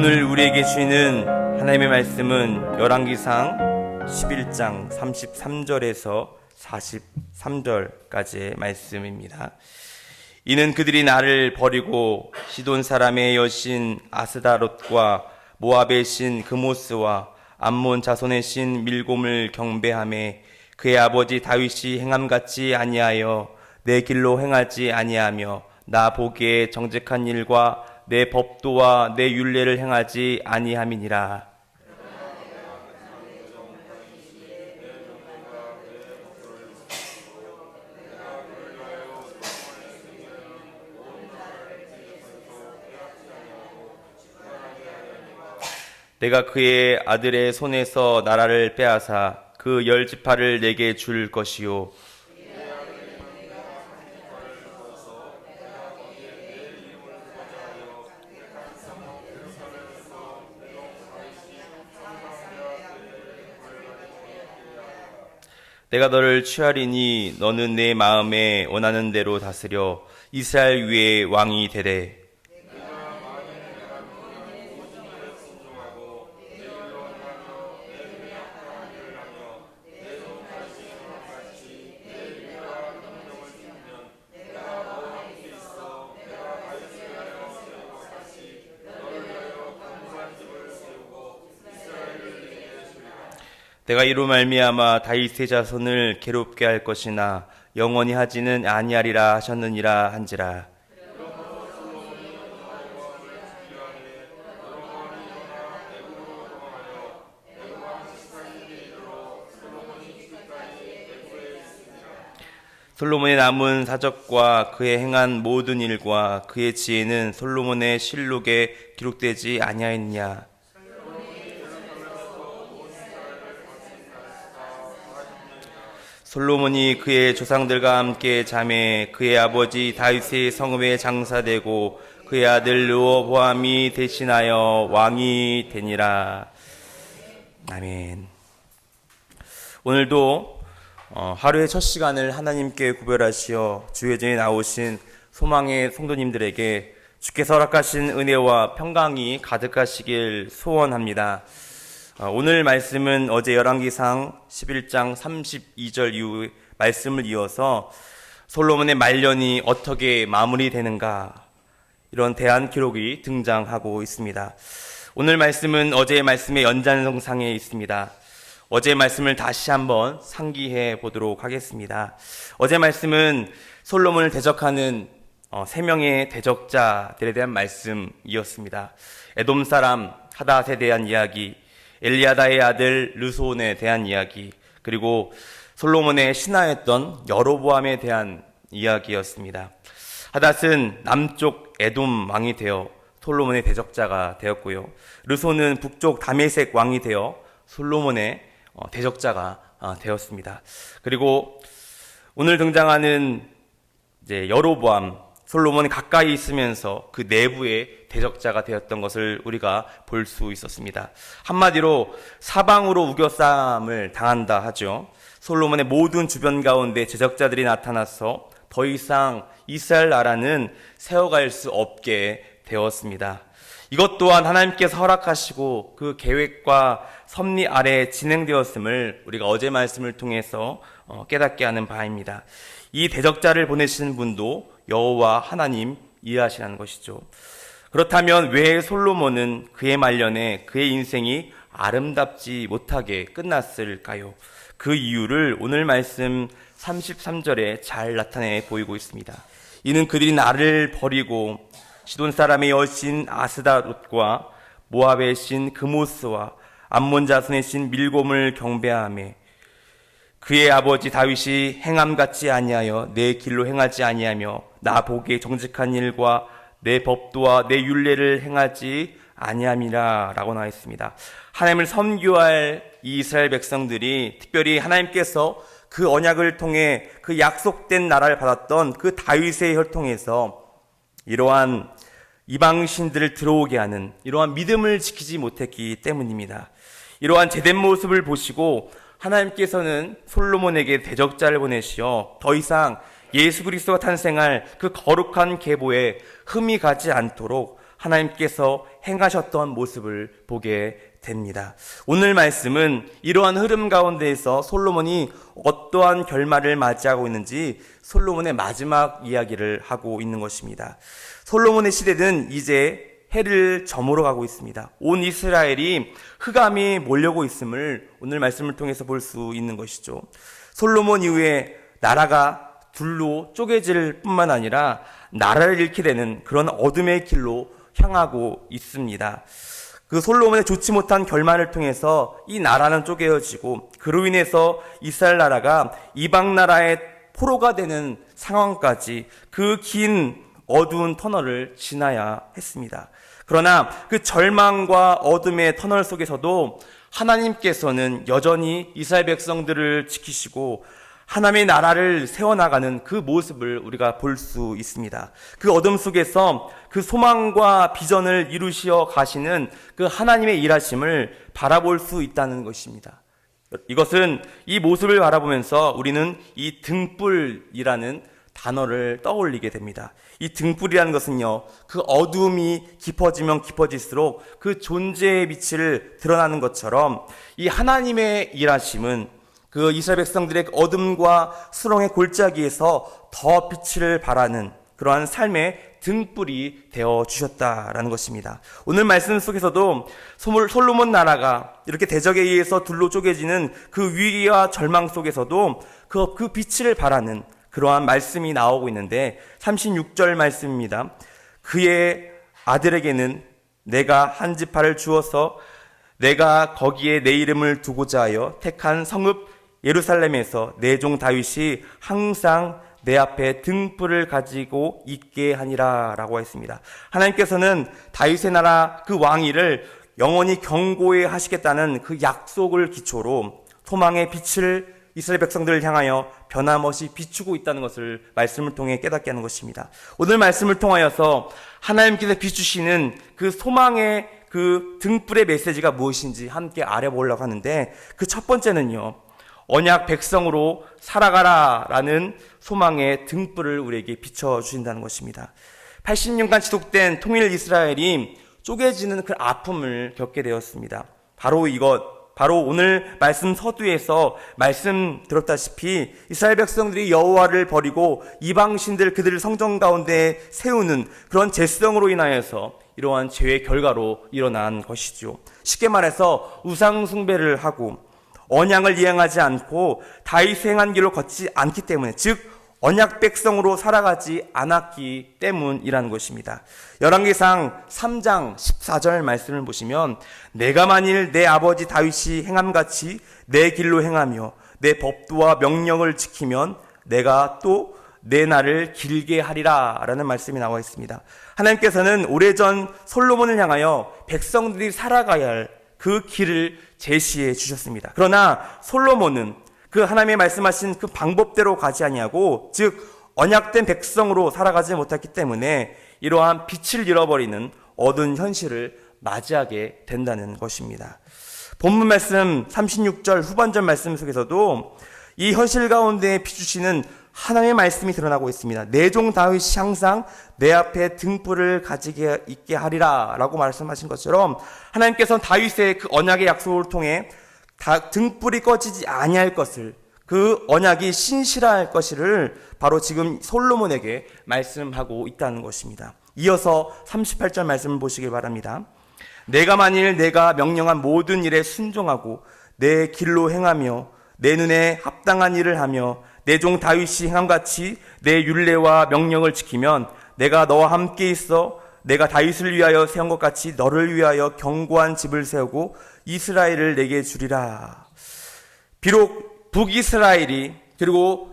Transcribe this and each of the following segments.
오늘 우리에게 주시는 하나님의 말씀은 열왕기상 11장 33절에서 43절까지의 말씀입니다. 이는 그들이 나를 버리고 시돈 사람의 여신 아스다롯과 모압의 신 그모스와 암몬 자손의 신 밀곰을 경배하며 그의 아버지 다윗이 행함같이 아니하여 내 길로 행하지 아니하며 나 보기에 정직한 일과 내 법도와 내 율례를 행하지 아니함이니라. 내가 그의 아들의 손에서 나라를 빼앗아 그 10지파를 내게 줄 것이요 내가 너를 취하리니 너는 내 마음에 원하는 대로 다스려 이스라엘 위에 왕이 되래. 내가 이로 말미암아 다윗의 자손을 괴롭게 할 것이나 영원히 하지는 아니하리라 하셨느니라 한지라. 솔로몬의 남은 사적과 그의 행한 모든 일과 그의 지혜는 솔로몬의 실록에 기록되지 아니하였느냐. 솔로몬이 그의 조상들과 함께 잠에 그의 아버지 다윗의 성읍에 장사되고 그의 아들 르호보암이 대신하여 왕이 되니라. 아멘. 오늘도 하루의 첫 시간을 하나님께 구별하시어 주회전에 나오신 소망의 성도님들에게 주께서 허락하신 은혜와 평강이 가득하시길 소원합니다. 오늘 말씀은 어제 열왕기상 11장 32절 이후 말씀을 이어서 솔로몬의 말년이 어떻게 마무리되는가, 이런 대한 기록이 등장하고 있습니다. 오늘 말씀은 어제의 말씀의 연장선상에 있습니다. 어제의 말씀을 다시 한번 상기해 보도록 하겠습니다. 어제 말씀은 솔로몬을 대적하는 3명의 대적자들에 대한 말씀이었습니다. 에돔 사람 하닷에 대한 이야기, 엘리야다의 아들 르손에 대한 이야기, 그리고 솔로몬의 신하였던 여로보암에 대한 이야기였습니다. 하닷은 남쪽 에돔 왕이 되어 솔로몬의 대적자가 되었고요. 르손은 북쪽 다메섹 왕이 되어 솔로몬의 대적자가 되었습니다. 그리고 오늘 등장하는 이제 여로보암, 솔로몬이 가까이 있으면서 그 내부의 대적자가 되었던 것을 우리가 볼 수 있었습니다. 한마디로 사방으로 우겨싸움을 당한다 하죠. 솔로몬의 모든 주변 가운데 제적자들이 나타나서 더 이상 이스라엘 나라는 세워갈 수 없게 되었습니다. 이것 또한 하나님께서 허락하시고 그 계획과 섭리 아래 진행되었음을 우리가 어제 말씀을 통해서 깨닫게 하는 바입니다. 이 대적자를 보내시는 분도 여호와 하나님 이해하시라는 것이죠. 그렇다면 왜 솔로몬은 그의 말년에 그의 인생이 아름답지 못하게 끝났을까요? 그 이유를 오늘 말씀 33절에 잘 나타내 보이고 있습니다. 이는 그들이 나를 버리고 시돈 사람의 여신 아스다롯과 모압의 신 그모스와 암몬 자손의 신 밀곰을 경배하며 그의 아버지 다윗이 행함같이 아니하여 내 길로 행하지 아니하며 나 보기에 정직한 일과 내 법도와 내 율례를 행하지 아니함이라 라고 나와 있습니다. 하나님을 섬기할 이 이스라엘 백성들이, 특별히 하나님께서 그 언약을 통해 그 약속된 나라를 받았던 그 다윗의 혈통에서 이러한 이방신들을 들어오게 하는 이러한 믿음을 지키지 못했기 때문입니다. 이러한 제된 모습을 보시고 하나님께서는 솔로몬에게 대적자를 보내시어 더 이상 예수 그리스도가 탄생할 그 거룩한 계보에 흠이 가지 않도록 하나님께서 행하셨던 모습을 보게 됩니다. 오늘 말씀은 이러한 흐름 가운데에서 솔로몬이 어떠한 결말을 맞이하고 있는지 솔로몬의 마지막 이야기를 하고 있는 것입니다. 솔로몬의 시대는 이제 해를 저물어 가고 있습니다. 온 이스라엘이 흑암이 몰려오고 있음을 오늘 말씀을 통해서 볼 수 있는 것이죠. 솔로몬 이후에 나라가 둘로 쪼개질 뿐만 아니라 나라를 잃게 되는 그런 어둠의 길로 향하고 있습니다. 그 솔로몬의 좋지 못한 결말을 통해서 이 나라는 쪼개어지고 그로 인해서 이스라엘 나라가 이방 나라의 포로가 되는 상황까지 그 긴 어두운 터널을 지나야 했습니다. 그러나 그 절망과 어둠의 터널 속에서도 하나님께서는 여전히 이스라엘 백성들을 지키시고 하나님의 나라를 세워나가는 그 모습을 우리가 볼 수 있습니다. 그 어둠 속에서 그 소망과 비전을 이루시어 가시는 그 하나님의 일하심을 바라볼 수 있다는 것입니다. 이것은 이 모습을 바라보면서 우리는 이 등불이라는 단어를 떠올리게 됩니다. 이 등불이라는 것은요, 그 어둠이 깊어지면 깊어질수록 그 존재의 빛을 드러나는 것처럼 이 하나님의 일하심은 그 이스라엘 백성들의 어둠과 수렁의 골짜기에서 더 빛을 발하는 그러한 삶의 등불이 되어 주셨다라는 것입니다. 오늘 말씀 속에서도 솔로몬 나라가 이렇게 대적에 의해서 둘로 쪼개지는 그 위기와 절망 속에서도 그 빛을 발하는 그러한 말씀이 나오고 있는데 36절 말씀입니다. 그의 아들에게는 내가 한 지파를 주어서 내가 거기에 내 이름을 두고자 하여 택한 성읍 예루살렘에서 내 종 다윗이 항상 내 앞에 등불을 가지고 있게 하니라 라고 했습니다. 하나님께서는 다윗의 나라 그 왕위를 영원히 경고해 하시겠다는 그 약속을 기초로 소망의 빛을 이스라엘 백성들을 향하여 변함없이 비추고 있다는 것을 말씀을 통해 깨닫게 하는 것입니다. 오늘 말씀을 통하여서 하나님께서 비추시는 그 소망의 그 등불의 메시지가 무엇인지 함께 알아보려고 하는데 그 첫 번째는요, 언약 백성으로 살아가라라는 소망의 등불을 우리에게 비춰주신다는 것입니다. 80년간 지속된 통일 이스라엘이 쪼개지는 그 아픔을 겪게 되었습니다. 바로 오늘 말씀 서두에서 말씀 들었다시피 이스라엘 백성들이 여호와를 버리고 이방신들 그들을 성전 가운데 세우는 그런 제성으로 인하여서 이러한 죄의 결과로 일어난 것이죠. 쉽게 말해서 우상 숭배를 하고 언약을 이행하지 않고 다윗이 행한 길로 걷지 않기 때문에, 즉 언약 백성으로 살아가지 않았기 때문이라는 것입니다. 열왕기상 3장 14절 말씀을 보시면 내가 만일 내 아버지 다윗이 행함같이 내 길로 행하며 내 법도와 명령을 지키면 내가 또 내 날을 길게 하리라 라는 말씀이 나와 있습니다. 하나님께서는 오래전 솔로몬을 향하여 백성들이 살아가야 할 그 길을 제시해 주셨습니다. 그러나 솔로몬은 그 하나님의 말씀하신 그 방법대로 가지 아니하고, 즉 언약된 백성으로 살아가지 못했기 때문에 이러한 빛을 잃어버리는 어두운 현실을 맞이하게 된다는 것입니다. 본문 말씀 36절 후반절 말씀 속에서도 이 현실 가운데 비추시는 하나님의 말씀이 드러나고 있습니다. 내 종 다윗이 항상 내 앞에 등불을 가지게 있게 하리라 라고 말씀하신 것처럼 하나님께서는 다윗의 그 언약의 약속을 통해 등불이 꺼지지 아니할 것을, 그 언약이 신실할 것을 바로 지금 솔로몬에게 말씀하고 있다는 것입니다. 이어서 38절 말씀을 보시길 바랍니다. 내가 만일 내가 명령한 모든 일에 순종하고 내 길로 행하며 내 눈에 합당한 일을 하며 내 종 다윗이 행함같이 내 율례와 명령을 지키면 내가 너와 함께 있어 내가 다윗을 위하여 세운 것 같이 너를 위하여 견고한 집을 세우고 이스라엘을 내게 주리라. 비록 북이스라엘이 그리고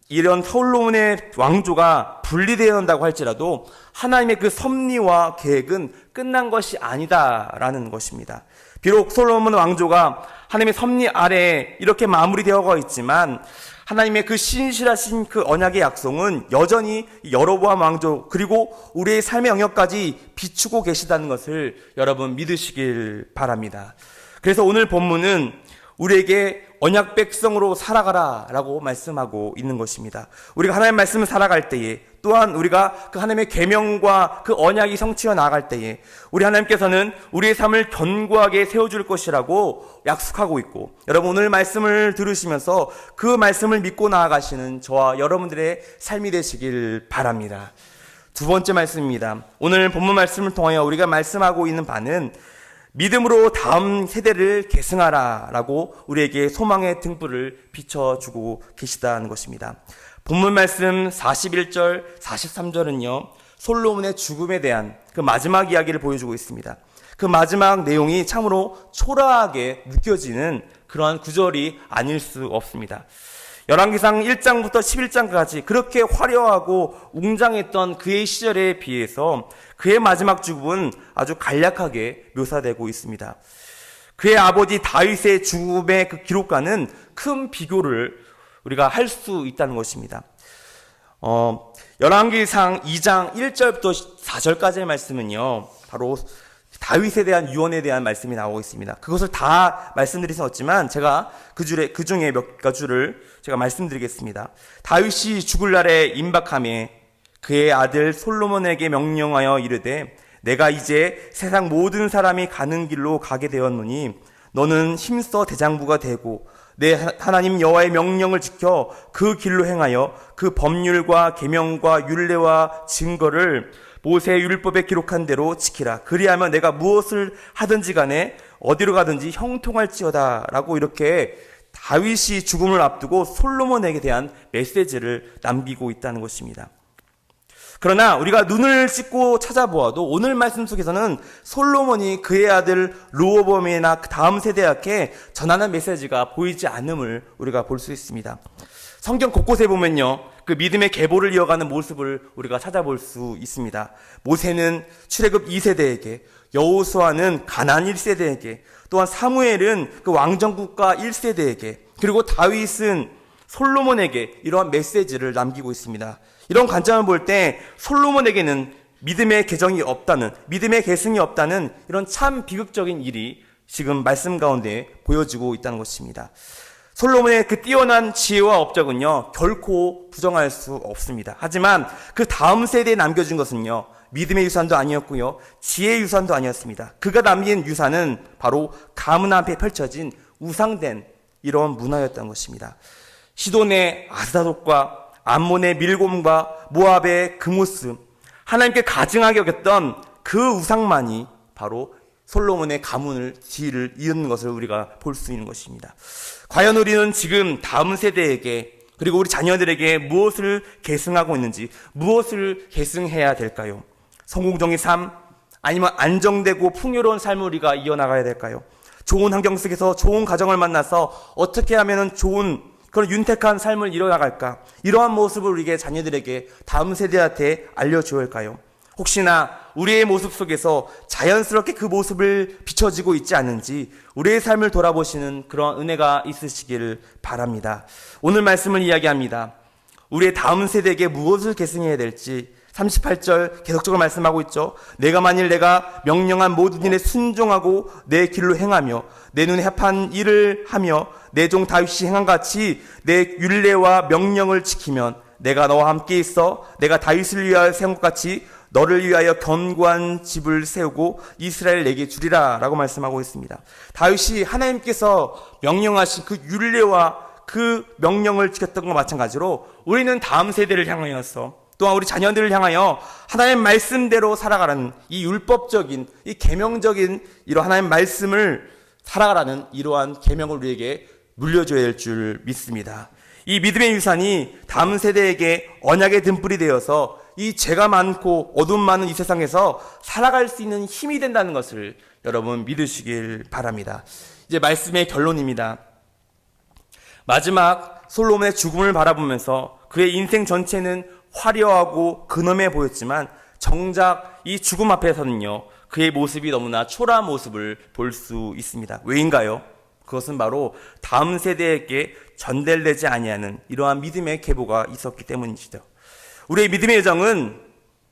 이런 솔로몬의 왕조가 분리되어야 한다고 할지라도 하나님의 그 섭리와 계획은 끝난 것이 아니다라는 것입니다. 비록 솔로몬 왕조가 하나님의 섭리 아래에 이렇게 마무리되어 있지만 하나님의 그 신실하신 그 언약의 약속은 여전히 여로보암 왕조 그리고 우리의 삶의 영역까지 비추고 계시다는 것을 여러분 믿으시길 바랍니다. 그래서 오늘 본문은 우리에게 언약 백성으로 살아가라라고 말씀하고 있는 것입니다. 우리가 하나님의 말씀을 살아갈 때에, 또한 우리가 그 하나님의 계명과 그 언약이 성취해 나아갈 때에 우리 하나님께서는 우리의 삶을 견고하게 세워줄 것이라고 약속하고 있고, 여러분 오늘 말씀을 들으시면서 그 말씀을 믿고 나아가시는 저와 여러분들의 삶이 되시길 바랍니다. 두 번째 말씀입니다. 오늘 본문 말씀을 통하여 우리가 말씀하고 있는 바는 믿음으로 다음 세대를 계승하라 라고 우리에게 소망의 등불을 비춰주고 계시다는 것입니다. 본문 말씀 41절, 43절은요, 솔로몬의 죽음에 대한 그 마지막 이야기를 보여주고 있습니다. 그 마지막 내용이 참으로 초라하게 느껴지는 그러한 구절이 아닐 수 없습니다. 열왕기상 1장부터 11장까지 그렇게 화려하고 웅장했던 그의 시절에 비해서 그의 마지막 죽음은 아주 간략하게 묘사되고 있습니다. 그의 아버지 다윗의 죽음의 그 기록과는 큰 비교를 우리가 할 수 있다는 것입니다. 열왕기상 2장 1절부터 4절까지의 말씀은요, 바로 다윗에 대한 유언에 대한 말씀이 나오고 있습니다. 그것을 다 말씀드릴 수는 없지만 제가 그 중에 몇 가지를 제가 말씀드리겠습니다. 다윗이 죽을 날에 임박함에 그의 아들 솔로몬에게 명령하여 이르되 내가 이제 세상 모든 사람이 가는 길로 가게 되었노니 너는 힘써 대장부가 되고 내 하나님 여호와의 명령을 지켜 그 길로 행하여 그 법률과 계명과 율례와 증거를 모세의 율법에 기록한 대로 지키라. 그리하면 내가 무엇을 하든지 간에 어디로 가든지 형통할지어다 라고 이렇게 다윗이 죽음을 앞두고 솔로몬에게 대한 메시지를 남기고 있다는 것입니다. 그러나 우리가 눈을 씻고 찾아보아도 오늘 말씀 속에서는 솔로몬이 그의 아들 르호보암이나 다음 세대에게 전하는 메시지가 보이지 않음을 우리가 볼 수 있습니다. 성경 곳곳에 보면요, 그 믿음의 계보를 이어가는 모습을 우리가 찾아볼 수 있습니다. 모세는 출애굽 2세대에게, 여호수아는 가나안 1세대에게, 또한 사무엘은 그 왕정국가 1세대에게, 그리고 다윗은 솔로몬에게 이러한 메시지를 남기고 있습니다. 이런 관점을 볼 때 솔로몬에게는 믿음의 계정이 없다는, 믿음의 계승이 없다는 이런 참 비극적인 일이 지금 말씀 가운데 보여지고 있다는 것입니다. 솔로몬의 그 뛰어난 지혜와 업적은요, 결코 부정할 수 없습니다. 하지만 그 다음 세대에 남겨진 것은요, 믿음의 유산도 아니었고요, 지혜의 유산도 아니었습니다. 그가 남긴 유산은 바로 가문 앞에 펼쳐진 우상된 이런 문화였던 것입니다. 시돈의 아스다롯과 암몬의 밀곰과 모압의 그모스, 하나님께 가증하게 여겼던 그 우상만이 바로 솔로몬의 가문을 지위를 이은 것을 우리가 볼 수 있는 것입니다. 과연 우리는 지금 다음 세대에게, 그리고 우리 자녀들에게 무엇을 계승하고 있는지, 무엇을 계승해야 될까요? 성공적인 삶, 아니면 안정되고 풍요로운 삶을 우리가 이어나가야 될까요? 좋은 환경 속에서 좋은 가정을 만나서 어떻게 하면 좋은 그런 윤택한 삶을 이뤄나갈까? 이러한 모습을 우리에게 자녀들에게 다음 세대한테 알려줘야 할까요? 혹시나 우리의 모습 속에서 자연스럽게 그 모습을 비춰지고 있지 않은지 우리의 삶을 돌아보시는 그런 은혜가 있으시길 바랍니다. 오늘 말씀을 이야기합니다. 우리의 다음 세대에게 무엇을 계승해야 될지 38절 계속적으로 말씀하고 있죠. 내가 만일 내가 명령한 모든 일에 순종하고 내 길로 행하며 내 눈에 합한 일을 하며 내 종 다윗이 행한 같이 내 율례와 명령을 지키면 내가 너와 함께 있어 내가 다윗을 위하여 세운 것 같이 너를 위하여 견고한 집을 세우고 이스라엘 내게 주리라 라고 말씀하고 있습니다. 다윗이 하나님께서 명령하신 그 율례와 그 명령을 지켰던 것과 마찬가지로 우리는 다음 세대를 향하여서 또한 우리 자녀들을 향하여 하나님의 말씀대로 살아가라는 이 율법적인, 이 계명적인 이러한 하나님의 말씀을 살아가라는 이러한 계명을 우리에게 물려줘야 될 줄 믿습니다. 이 믿음의 유산이 다음 세대에게 언약의 등불이 되어서 이 죄가 많고 어둠 많은 이 세상에서 살아갈 수 있는 힘이 된다는 것을 여러분 믿으시길 바랍니다. 이제 말씀의 결론입니다. 마지막 솔로몬의 죽음을 바라보면서 그의 인생 전체는 화려하고 근엄해 보였지만 정작 이 죽음 앞에서는요, 그의 모습이 너무나 초라한 모습을 볼 수 있습니다. 왜인가요? 그것은 바로 다음 세대에게 전달되지 아니하는 이러한 믿음의 계보가 있었기 때문이시죠. 우리의 믿음의 여정은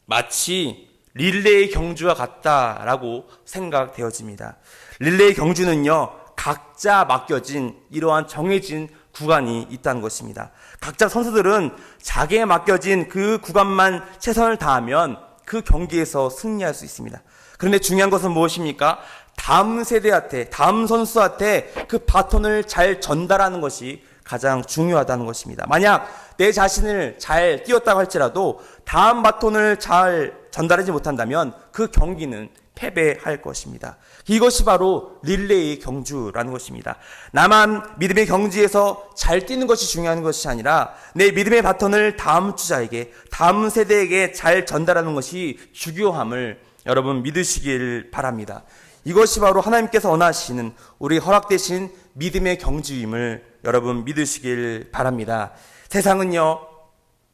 마치 릴레이 경주와 같다라고 생각되어집니다. 릴레이 경주는요, 각자 맡겨진 이러한 정해진 구간이 있다는 것입니다. 각자 선수들은 자기에 맡겨진 그 구간만 최선을 다하면 그 경기에서 승리할 수 있습니다. 그런데 중요한 것은 무엇입니까? 다음 세대한테, 다음 선수한테 그 바톤을 잘 전달하는 것이 가장 중요하다는 것입니다. 만약 내 자신을 잘 뛰었다고 할지라도 다음 바톤을 잘 전달하지 못한다면 그 경기는 패배할 것입니다. 이것이 바로 릴레이 경주라는 것입니다. 나만 믿음의 경주에서 잘 뛰는 것이 중요한 것이 아니라 내 믿음의 바톤을 다음 주자에게, 다음 세대에게 잘 전달하는 것이 중요함을 여러분 믿으시길 바랍니다. 이것이 바로 하나님께서 원하시는 우리 허락되신 믿음의 경주임을 여러분 믿으시길 바랍니다. 세상은요,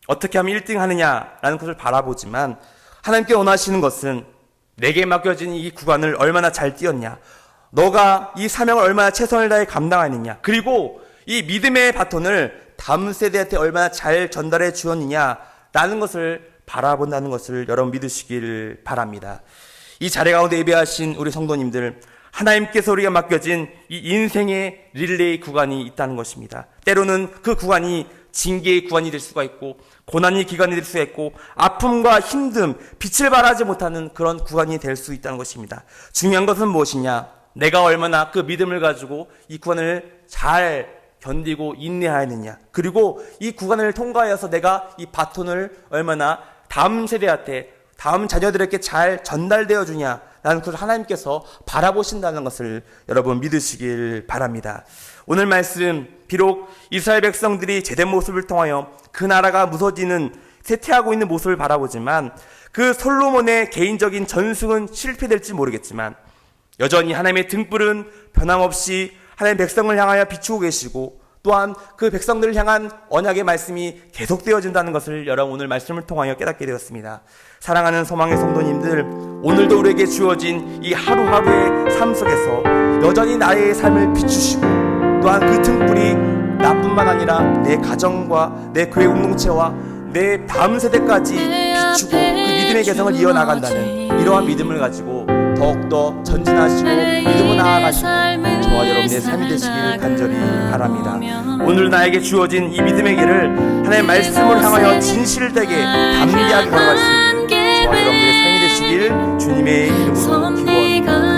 어떻게 하면 1등 하느냐라는 것을 바라보지만 하나님께 원하시는 것은 내게 맡겨진 이 구간을 얼마나 잘 뛰었냐, 너가 이 사명을 얼마나 최선을 다해 감당하느냐, 그리고 이 믿음의 바톤을 다음 세대한테 얼마나 잘 전달해 주었느냐라는 것을 바라본다는 것을 여러분 믿으시길 바랍니다. 이 자리 가운데 예배하신 우리 성도님들, 하나님께서 우리가 맡겨진 이 인생의 릴레이 구간이 있다는 것입니다. 때로는 그 구간이 징계의 구간이 될 수가 있고, 고난의 기간이 될 수가 있고, 아픔과 힘듦, 빛을 발하지 못하는 그런 구간이 될 수 있다는 것입니다. 중요한 것은 무엇이냐? 내가 얼마나 그 믿음을 가지고 이 구간을 잘 견디고 인내하느냐, 그리고 이 구간을 통과하여서 내가 이 바톤을 얼마나 다음 세대한테, 다음 자녀들에게 잘 전달되어 주냐라는 것을 하나님께서 바라보신다는 것을 여러분 믿으시길 바랍니다. 오늘 말씀, 비록 이스라엘 백성들이 제된 모습을 통하여 그 나라가 무너지는, 쇠퇴하고 있는 모습을 바라보지만 그 솔로몬의 개인적인 전승은 실패될지 모르겠지만 여전히 하나님의 등불은 변함없이 하나님의 백성을 향하여 비추고 계시고, 또한 그 백성들을 향한 언약의 말씀이 계속되어진다는 것을 여러분 오늘 말씀을 통하여 깨닫게 되었습니다. 사랑하는 소망의 성도님들, 오늘도 우리에게 주어진 이 하루하루의 삶 속에서 여전히 나의 삶을 비추시고, 또한 그 등불이 나뿐만 아니라 내 가정과 내 교회 공동체와 내 다음 세대까지 비추고 그 믿음의 개성을 이어나간다는 이러한 믿음을 가지고 더욱더 전진하시고 믿음으로 나아가시는 저와 여러분의 삶이 되시길 간절히 바랍니다. 오늘 나에게 주어진 이 믿음의 길을 하나님의 말씀을 향하여 진실되게 담대하게 걸어갈 수 있는 저와 여러분들의 삶이 되시길 주님의 이름으로 기원합니다.